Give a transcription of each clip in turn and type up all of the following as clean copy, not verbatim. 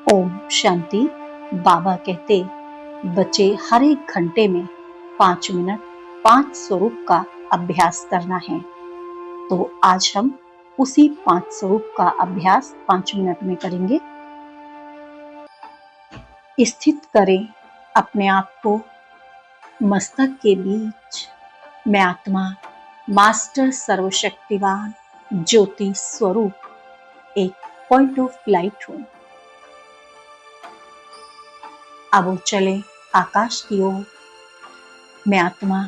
ओम शांति। बाबा कहते, बच्चे हर एक घंटे में 5 मिनट 5 स्वरूप का अभ्यास करना है। तो आज हम उसी 5 स्वरूप का अभ्यास 5 मिनट में करेंगे। स्थित करें अपने आप को मस्तक के बीच। मैं आत्मा मास्टर सर्वशक्तिवान ज्योति स्वरूप एक पॉइंट ऑफ लाइट हूँ। अब वो चले आकाश की ओर। मैं आत्मा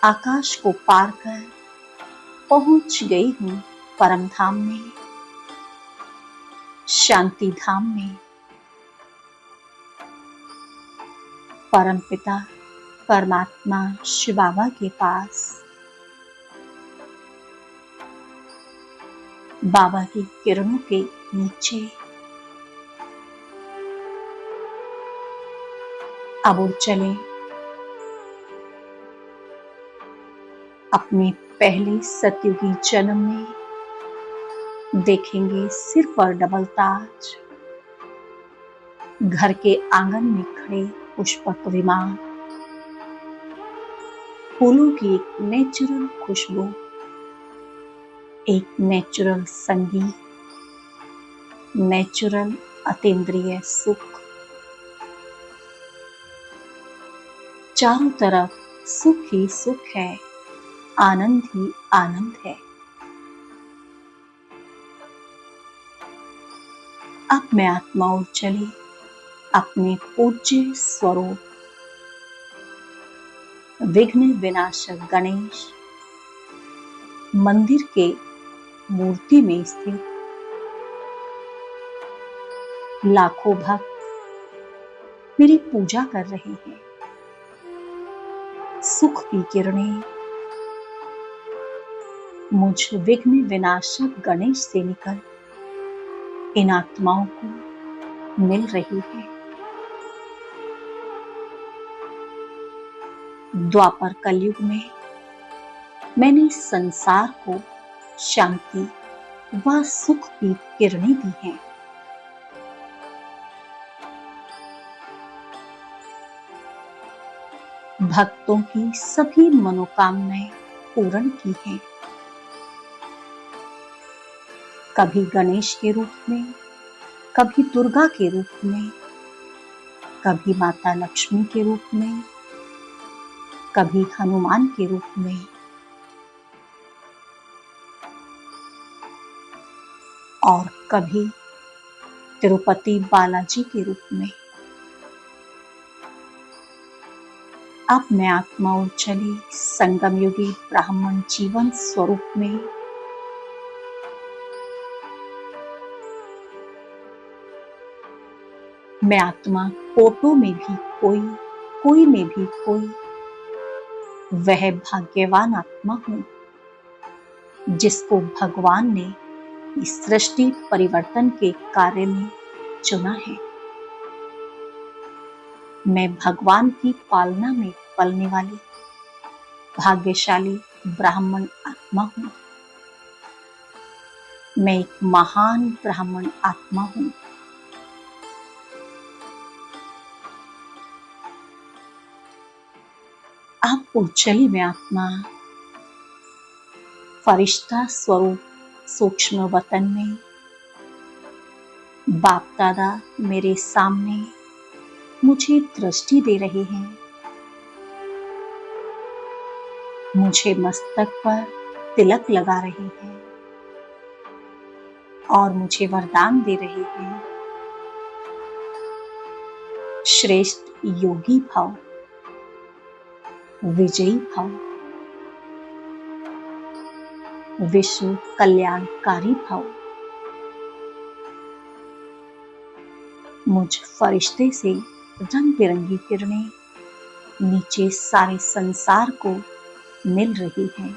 आकाश को पार कर पहुंच गई हूँ परम धाम में, शांति धाम में। परम पिता परमात्मा शिव बाबा के पास, बाबा की किरणों के नीचे। अब उड़ चले अपने पहले सतयुगी जन्म में। देखेंगे सिर पर डबल ताज, घर के आंगन में खड़े पुष्पक विमान, फूलों की एक नेचुरल खुशबू, एक नेचुरल संगीत, नेचुरल अतीन्द्रिय सुख। चारों तरफ सुख ही सुख है, आनंद ही आनंद है। अब मैं आत्मा उड़ चली अपने पूज्य स्वरूप विघ्न विनाशक गणेश मंदिर के मूर्ति में स्थित। लाखों भक्त मेरी पूजा कर रहे हैं। सुख की किरणें मुझ विघ्न विनाशक गणेश से निकल इन आत्माओं को मिल रही है। द्वापर कलयुग में मैंने संसार को शांति व सुख की किरणें दी हैं। भक्तों की सभी मनोकामनाएं पूर्ण की हैं। कभी गणेश के रूप में, कभी दुर्गा के रूप में, कभी माता लक्ष्मी के रूप में, कभी हनुमान के रूप में, और कभी तिरुपति बालाजी के रूप में। अब मैं आत्मा उड़ चली संगम युगी ब्राह्मण जीवन स्वरूप में। मैं आत्मा फोटो में भी कोई, कोई में भी कोई, वह भाग्यवान आत्मा हूं जिसको भगवान ने इस सृष्टि परिवर्तन के कार्य में चुना है। मैं भगवान की पालना में पलने वाली भाग्यशाली ब्राह्मण आत्मा हूं। मैं एक महान ब्राह्मण आत्मा हूं। आप उज्जली में आत्मा फरिश्ता स्वरूप सूक्ष्म वतन में। बाप दादा मेरे सामने मुझे दृष्टि दे रहे हैं। मुझे मस्तक पर तिलक लगा रहे हैं और मुझे वरदान दे रहे हैं। श्रेष्ठ योगी भव, विजयी भव, विश्व कल्याणकारी भव। मुझ फरिश्ते से रंग बिरंगी किरणें नीचे सारे संसार को मिल रही हैं।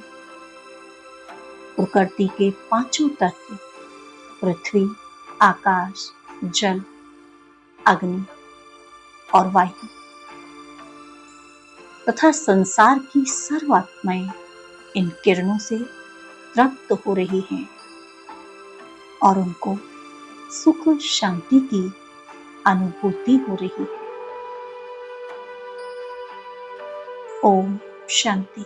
प्रकृति के पांचों तत्व पृथ्वी, आकाश, जल, अग्नि और वायु तथा संसार की सर्व आत्माएं इन किरणों से तृप्त हो रही हैं और उनको सुख शांति की अनुभूति हो रही है। ओम शांति।